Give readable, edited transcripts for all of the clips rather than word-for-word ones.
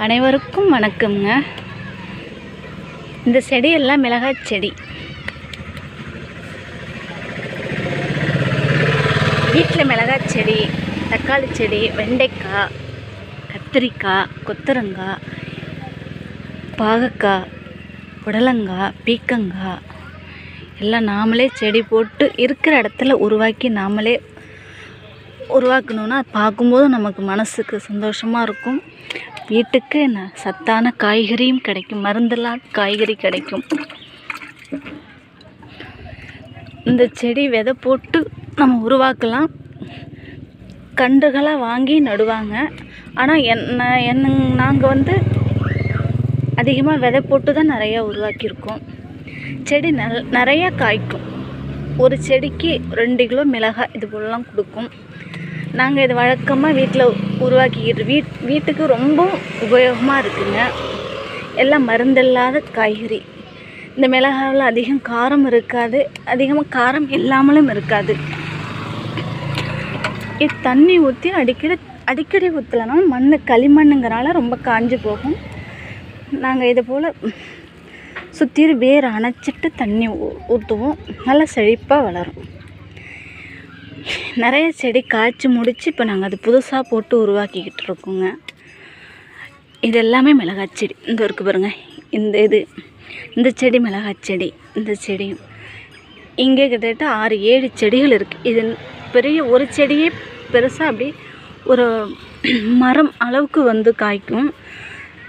அனைவருக்கும் வணக்கம்ங்க. இந்த செடியெல்லாம் மிளகாய் செடி. வீட்டில் மிளகாய் செடி, தக்காளி செடி, வெண்டைக்காய், கத்திரிக்காய், கொத்தரங்காய், பாகக்காய், புடலங்காய், பீக்கங்காய் எல்லாம் நாமளே செடி போட்டு இருக்கிற இடத்துல உருவாக்கி நாமளே உருவாக்கணுன்னா பார்க்கும்போது நமக்கு மனசுக்கு சந்தோஷமாக இருக்கும். வீட்டுக்கு சத்தான காய்கறியும் கிடைக்கும், மருந்தெல்லாம் காய்கறி கிடைக்கும். இந்த செடி விதை போட்டு நம்ம உருவாக்கலாம். கன்றுகளாக வாங்கி நடுவாங்க. ஆனால் நாங்கள் அதிகமாக விதை போட்டு தான் நிறையா உருவாக்கியிருக்கோம். செடி நிறையா காய்க்கும். ஒரு செடிக்கு 2 கிலோ மிளகாய் இது போலலாம் கொடுக்கும். நாங்கள் இது வழக்கமாக வீட்டில் உருவாக்கிக்கிட்டு வீட்டுக்கு ரொம்ப உபயோகமாக இருக்குங்க. எல்லாம் மருந்தில்லாத காய்கறி. இந்த மிளகாவில் அதிகம் காரம் இருக்காது, அதிகமாக காரம் இல்லாமலும் இருக்காது. இது தண்ணி ஊற்றி அடிக்கடி ஊற்றலைன்னா மண் களிமண்ணுங்கிறனால ரொம்ப காஞ்சி போகும். நாங்கள் இது போல் சுற்றி வேர் அணைச்சிட்டு தண்ணி ஊற்றுவோம். நல்லா செழிப்பாக வளரும். நிறைய செடி காய்ச்சி முடித்து இப்போ நாங்கள் அது புதுசாக போட்டு உருவாக்கிக்கிட்டு இருக்கோங்க. இது எல்லாமே மிளகாய் செடி. இந்த இருக்கு பாருங்க, இந்த செடி மிளகாய் செடி. இந்த செடியும் இங்கே கிட்டத்தட்ட 6-7 செடிகள் இருக்குது. இது பெரிய ஒரு செடியே பெருசாக அப்படி ஒரு மரம் அளவுக்கு காய்க்கும்.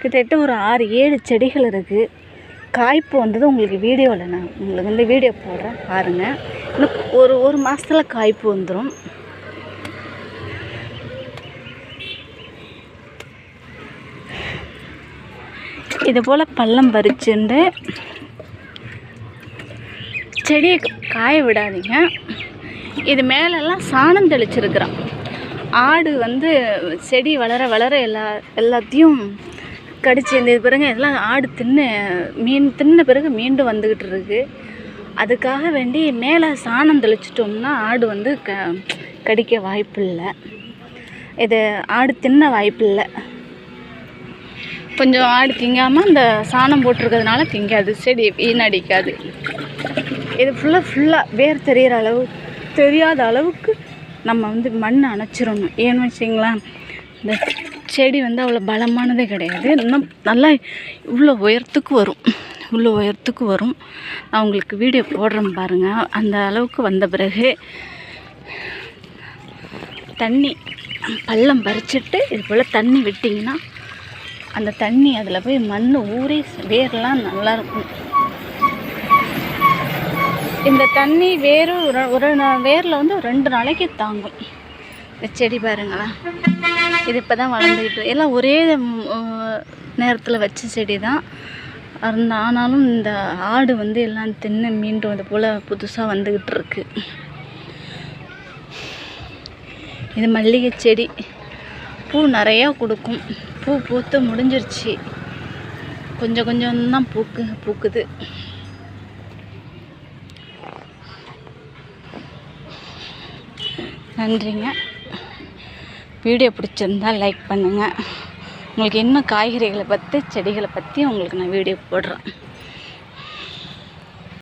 கிட்டத்தட்ட ஒரு 6-7 செடிகள் இருக்குது. காய்ப்பு வந்தது உங்களுக்கு வீடியோவில் நான் உங்களுக்கு வீடியோ போடுறேன் பாருங்கள். இன்னும் ஒரு மாதத்தில் காய்ப்பு வந்துடும். இது போல் பள்ளம் பறிச்சுண்டு செடியை காய விடாதீங்க. இது மேலெல்லாம் சாணம் தெளிச்சிருக்கிறோம். ஆடு செடி வளர வளர எல்லாத்தையும் கடிச்சு இந்த பிறகு இதெல்லாம் ஆடு தின்ன பிறகு மீண்டும் வந்துக்கிட்டு இருக்கு. அதுக்காக வேண்டி மேலே சாணம் தெளிச்சிட்டோம்னா ஆடு கடிக்க வாய்ப்பு இல்லை. இது ஆடு தின்ன வாய்ப்பு இல்லை. கொஞ்சம் ஆடு திங்காமல் இந்த சாணம் போட்டிருக்கிறதுனால திங்காது, செடி வீணடிக்காது. இது ஃபுல்லாக வேர் தெரியாத அளவுக்கு நம்ம மண் அணைச்சிடணும். ஏன்னு வச்சிங்களேன், இந்த செடி அவ்வளோ பலமானதே கிடையாது. இன்னும் நல்லா இவ்வளோ உயரத்துக்கு வரும். நான் உங்களுக்கு வீடியோ போடுறேன் பாருங்கள். அந்த அளவுக்கு வந்த பிறகு தண்ணி பள்ளம் பறிச்சுட்டு இது போல் தண்ணி விட்டிங்கன்னா அந்த தண்ணி அதில் போய் மண் ஊறி வேர்லாம் நல்லாயிருக்கும். இந்த தண்ணி ஒரு வேரில் 2 நாளைக்கு தாங்கும். இந்த செடி பாருங்களேன், இது இப்போ தான் வளர்ந்துக்கிட்டு எல்லாம் ஒரே நேரத்தில் வச்ச செடி தான். ஆனாலும் இந்த ஆடு எல்லாம் தின்னு மீண்டும் அது போல் புதுசாக வந்துக்கிட்டு இருக்கு. இது மல்லிகை செடி. பூ நிறையா கொடுக்கும். பூ பூத்து முடிஞ்சிருச்சு. கொஞ்சம் தான் பூக்குது. நன்றிங்க. வீடியோ பிடிச்சிருந்தால் லைக் பண்ணுங்கள். உங்களுக்கு இன்னும் காய்கறிகளை பற்றி செடிகளை பற்றி உங்களுக்கு நான் வீடியோ போடுறேன்.